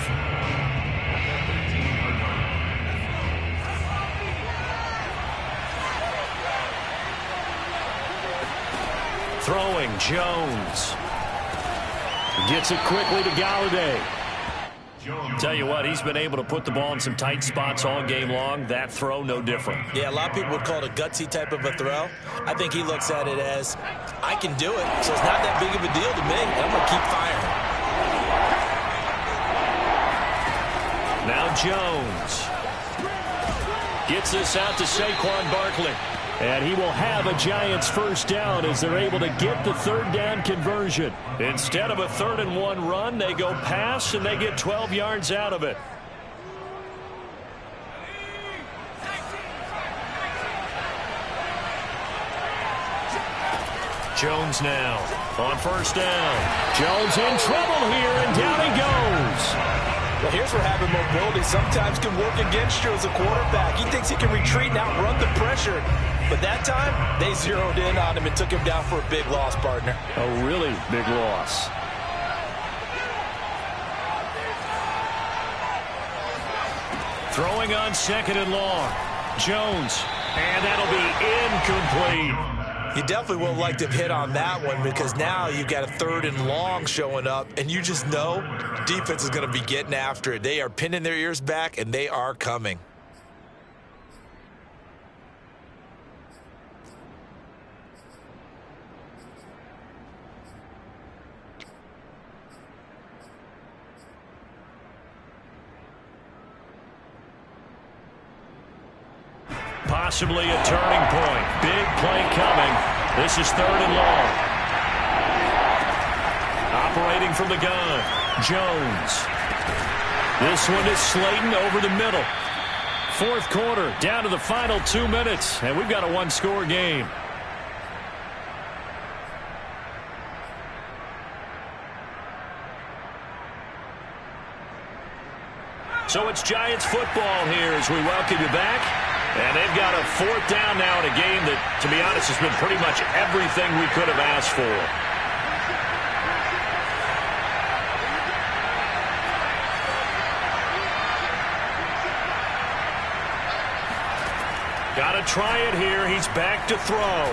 Throwing, Jones. Gets it quickly to Golladay. Tell you what, he's been able to put the ball in some tight spots all game long. That throw, no different. Yeah, a lot of people would call it a gutsy type of a throw. I think he looks at it as, I can do it, so it's not that big of a deal to me. I'm going to keep firing. Now Jones. Gets this out to Saquon Barkley. And he will have a Giants first down as they're able to get the 3rd down conversion. Instead of a 3rd and 1 run, they go pass and they get 12 yards out of it. Jones now on first down. Jones in trouble here, and down he goes. Well, here's where having mobility sometimes can work against you as a quarterback. He thinks he can retreat and outrun the pressure. But that time, they zeroed in on him and took him down for a big loss, partner. A really big loss. Throwing on 2nd and long. Jones. And that'll be incomplete. You definitely will like to hit on that one because now you've got a 3rd and long showing up, and you just know defense is going to be getting after it. They are pinning their ears back, and they are coming. Possibly a turning point. Big play coming. This is 3rd and long. Operating from the gun, Jones. This one is Slayton over the middle. 4th quarter, down to the final 2 minutes, and we've got a 1-score game. So it's Giants football here as we welcome you back. And they've got a 4th down now in a game that, to be honest, has been pretty much everything we could have asked for. Got to try it here. He's back to throw.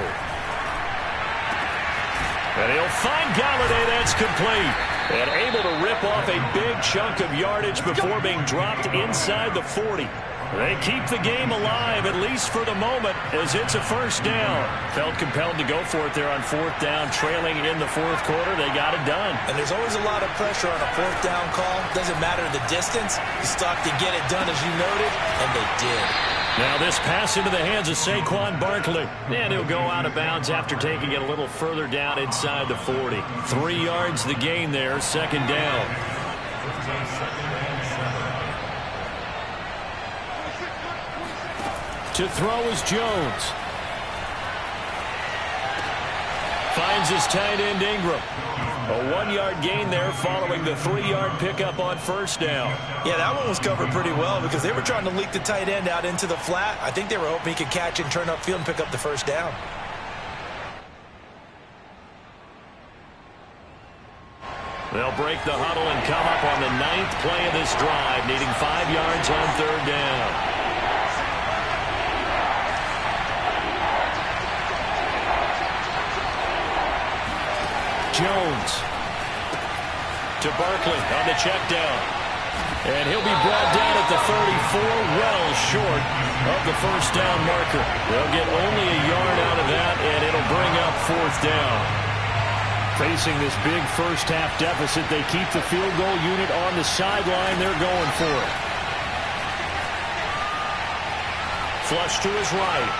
And he'll find Galladay. That's complete. And able to rip off a big chunk of yardage before being dropped inside the 40. They keep the game alive, at least for the moment, as it's a 1st down. Felt compelled to go for it there on 4th down, trailing in the 4th quarter. They got it done. And there's always a lot of pressure on a 4th down call. Doesn't matter the distance. You stop to get it done, as you noted, and they did. Now this pass into the hands of Saquon Barkley. And he'll go out of bounds after taking it a little further down inside the 40. 3 yards the gain there, 2nd down. To throw is Jones. Finds his tight end Ingram. A 1-yard gain there following the 3-yard pickup on 1st down. Yeah, that one was covered pretty well because they were trying to leak the tight end out into the flat. I think they were hoping he could catch it and turn upfield and pick up the 1st down. They'll break the huddle and come up on the 9th play of this drive, needing 5 yards on 3rd down. Jones to Barkley on the check down. And he'll be brought down at the 34, well short of the 1st down marker. They'll get only a yard out of that, and it'll bring up 4th down. Facing this big 1st half deficit, they keep the field goal unit on the sideline. They're going for it. Flush to his right.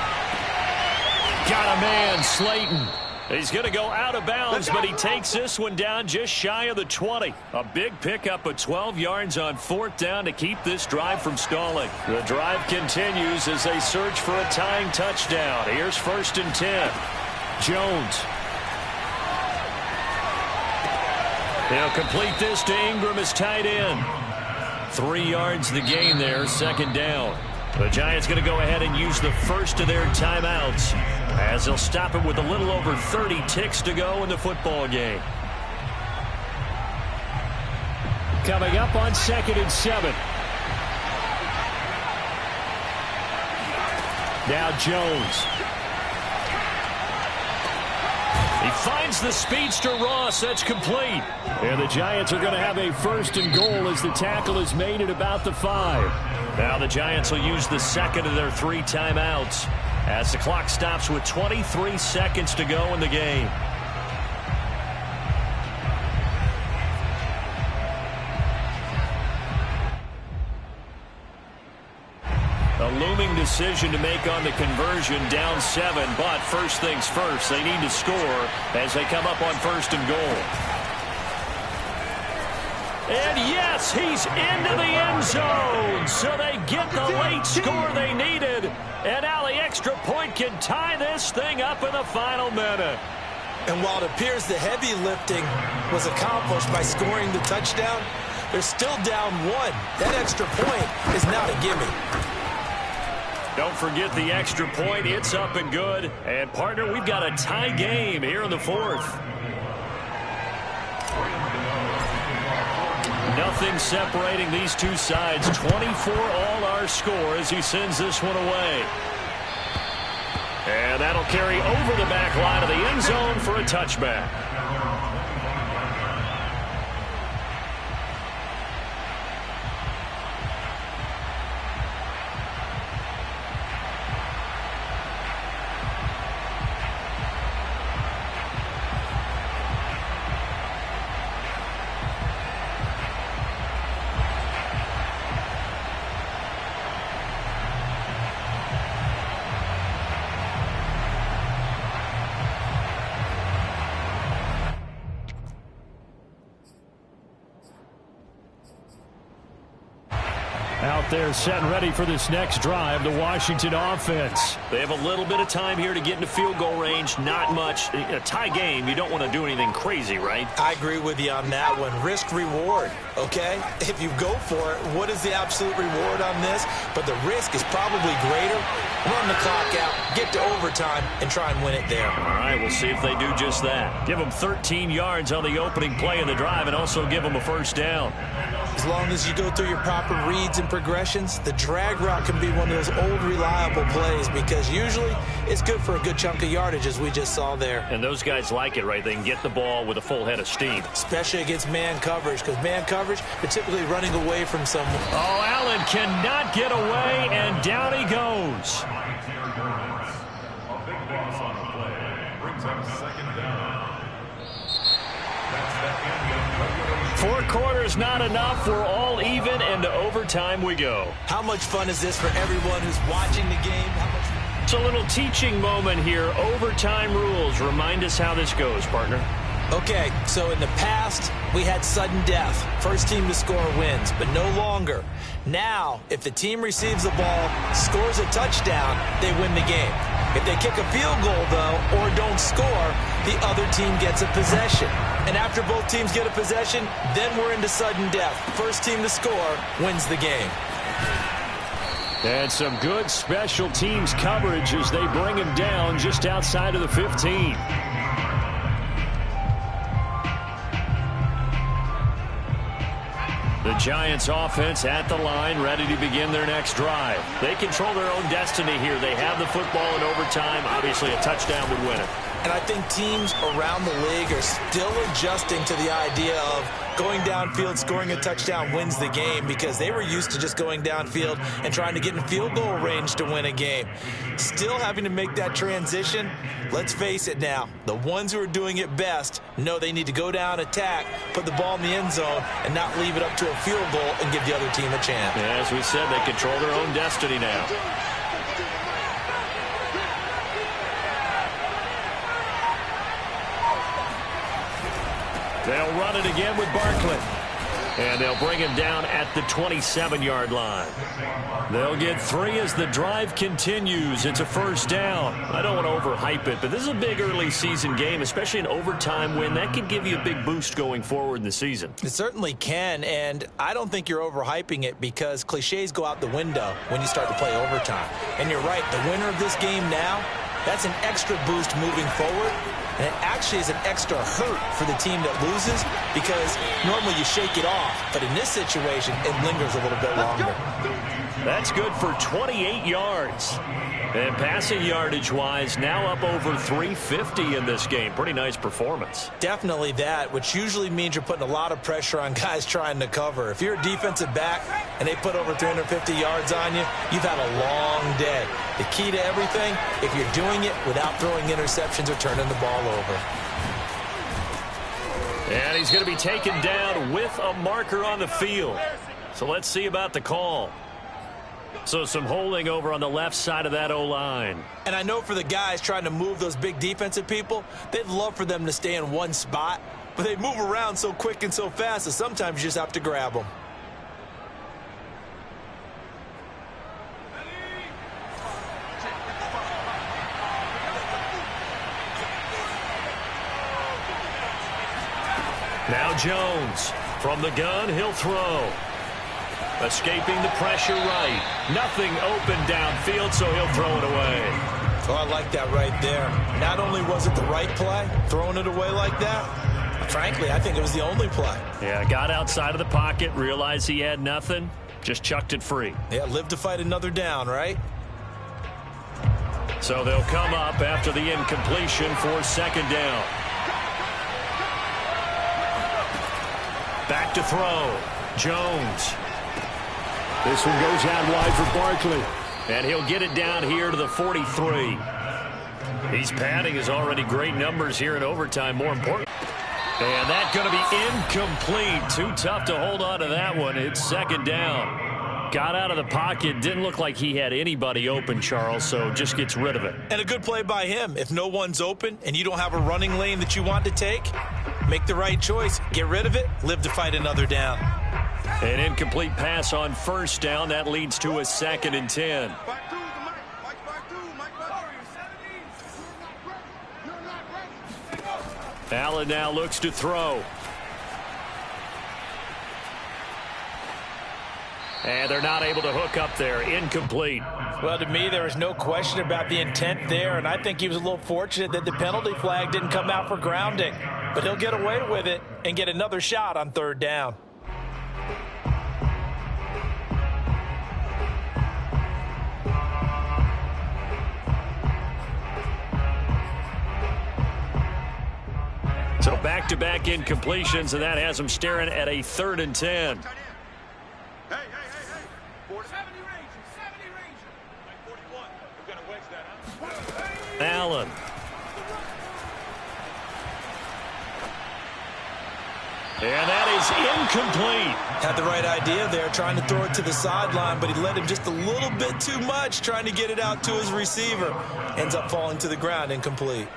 Got a man, Slayton. He's going to go out of bounds, but he takes this one down just shy of the 20. A big pickup of 12 yards on 4th down to keep this drive from stalling. The drive continues as they search for a tying touchdown. Here's 1st and 10. Jones. He'll complete this to Ingram as tight end. 3 yards the gain there, 2nd down. The Giants going to go ahead and use the 1st of their timeouts as they'll stop it with a little over 30 ticks to go in the football game. Coming up on 2nd and 7. Now Jones. He finds the speedster Ross. That's complete. And the Giants are going to have a 1st and goal as the tackle is made at about the 5. Now the Giants will use the 2nd of their 3 timeouts as the clock stops with 23 seconds to go in the game. A looming decision to make on the conversion, down 7, but first things first, they need to score as they come up on 1st and goal. And yes, he's into the end zone, so they get the late score they needed, and now the extra point can tie this thing up in the final minute. And while it appears the heavy lifting was accomplished by scoring the touchdown, they're still down 1. That extra point is not a gimme. Don't forget the extra point. It's up and good. And, partner, we've got a tie game here in the 4th. Nothing separating these two sides. 24 all our score as he sends this one away. And And that'll carry over the back line of the end zone for a touchback. Out there set and ready for this next drive, the Washington offense. They have a little bit of time here to get into field goal range. Not much. A tie game, you don't want to do anything crazy, right? I agree with you on that one. Risk reward, okay? If you go for it, what is the absolute reward on this? But the risk is probably greater. Run the clock out, get to overtime, and try and win it there. All right, we'll see if they do just that. Give them 13 yards on the opening play of the drive and also give them a first down. As long as you go through your proper reads and progressions, the drag route can be one of those old reliable plays because usually it's good for a good chunk of yardage, as we just saw there. And those guys like it, right? They can get the ball with a full head of steam. Especially against man coverage, because man coverage, they're typically running away from someone. Oh, Allen cannot get away, and down he goes. A big loss on the play. Brings up second down. That's the end of regulation. 4 quarters not enough. We're all even, and to overtime we go. How much fun is this for everyone who's watching the game? It's a little teaching moment here. Overtime rules. Remind us how this goes, partner. Okay, so in the past, we had sudden death. First team to score wins, but no longer. Now, if the team receives the ball, scores a touchdown, they win the game. If they kick a field goal, though, or don't score, the other team gets a possession. And after both teams get a possession, then we're into sudden death. First team to score wins the game. And some good special teams coverage as they bring him down just outside of the 15. The Giants offense at the line, ready to begin their next drive. They control their own destiny here. They have the football in overtime. Obviously, a touchdown would win it. And I think teams around the league are still adjusting to the idea of going downfield, scoring a touchdown wins the game, because they were used to just going downfield and trying to get in field goal range to win a game. Still having to make that transition. Let's face it now, the ones who are doing it best know they need to go down, attack, put the ball in the end zone, and not leave it up to a field goal and give the other team a chance. Yeah, as we said, they control their own destiny now. They'll run it again with Barkley. And they'll bring him down at the 27-yard line. They'll get 3 as the drive continues. It's a first down. I don't want to overhype it, but this is a big early season game, especially an overtime win. That could give you a big boost going forward in the season. It certainly can, and I don't think you're overhyping it because cliches go out the window when you start to play overtime. And you're right, the winner of this game now, that's an extra boost moving forward. And it actually is an extra hurt for the team that loses because normally you shake it off. But in this situation, it lingers a little bit longer. That's good for 28 yards. And passing yardage-wise, now up over 350 in this game. Pretty nice performance. Definitely that, which usually means you're putting a lot of pressure on guys trying to cover. If you're a defensive back and they put over 350 yards on you, you've had a long day. The key to everything, if you're doing it without throwing interceptions or turning the ball over. And he's going to be taken down with a marker on the field. So let's see about the call. So some holding over on the left side of that O-line. And I know for the guys trying to move those big defensive people, they'd love for them to stay in one spot, but they move around so quick and so fast that sometimes you just have to grab them. Now Jones from the gun, he'll throw. Escaping the pressure right. Nothing open downfield, so he'll throw it away. Oh, I like that right there. Not only was it the right play, throwing it away like that, frankly, I think it was the only play. Yeah, got outside of the pocket, realized he had nothing, just chucked it free. Yeah, live to fight another down, right? So they'll come up after the incompletion for second down. Back to throw. Jones. This one goes out wide for Barkley. And he'll get it down here to the 43. He's padding his already great numbers here in overtime, more important. And that's going to be incomplete. Too tough to hold on to that one. It's second down. Got out of the pocket. Didn't look like he had anybody open, Charles, so just gets rid of it. And a good play by him. If no one's open and you don't have a running lane that you want to take, make the right choice. Get rid of it. Live to fight another down. An incomplete pass on first down. That leads to a 2nd and 10. Allen now looks to throw. And they're not able to hook up there. Incomplete. Well, to me, there was no question about the intent there, and I think he was a little fortunate that the penalty flag didn't come out for grounding. But he'll get away with it and get another shot on third down. So back-to-back incompletions, and that has them staring at a 3rd and 10. Allen. And that is incomplete. Had the right idea there, trying to throw it to the sideline, but he led him just a little bit too much, trying to get it out to his receiver. Ends up falling to the ground, incomplete.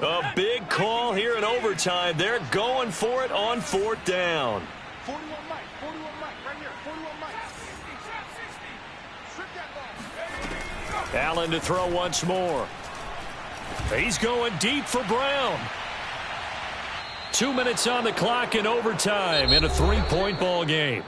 A big call here in overtime. They're going for it on 4th down. 41 Mike, right here, 41 Mike. 60, Allen to throw once more. He's going deep for Brown. 2 minutes on the clock in overtime in a 3-point ball game.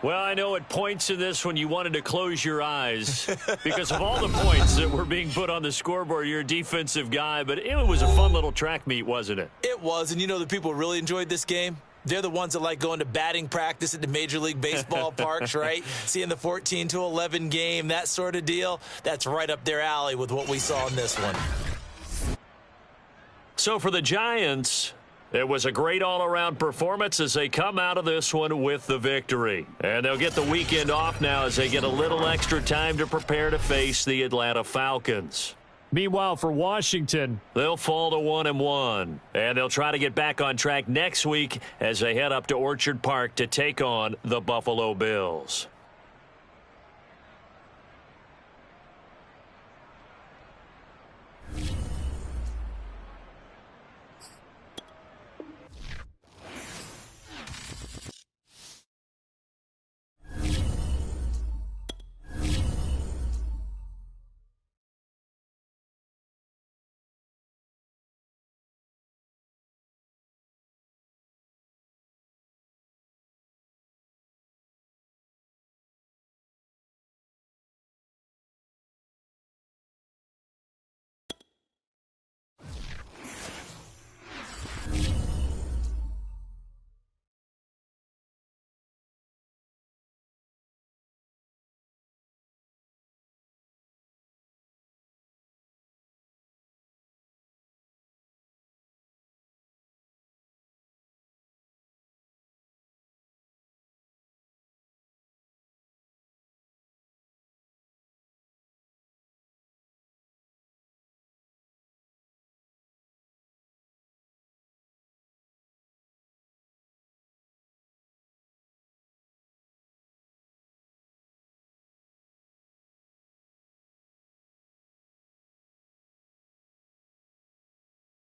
Well, I know at points in this when you wanted to close your eyes because of all the points that were being put on the scoreboard. You're a defensive guy, but it was a fun little track meet, wasn't it? It was, and you know the people who really enjoyed this game? They're the ones that like going to batting practice at the Major League Baseball parks, right? Seeing the 14-11 game, that sort of deal. That's right up their alley with what we saw in this one. So for the Giants, it was a great all-around performance as they come out of this one with the victory. And they'll get the weekend off now as they get a little extra time to prepare to face the Atlanta Falcons. Meanwhile, for Washington, they'll fall to 1-1. And they'll try to get back on track next week as they head up to Orchard Park to take on the Buffalo Bills.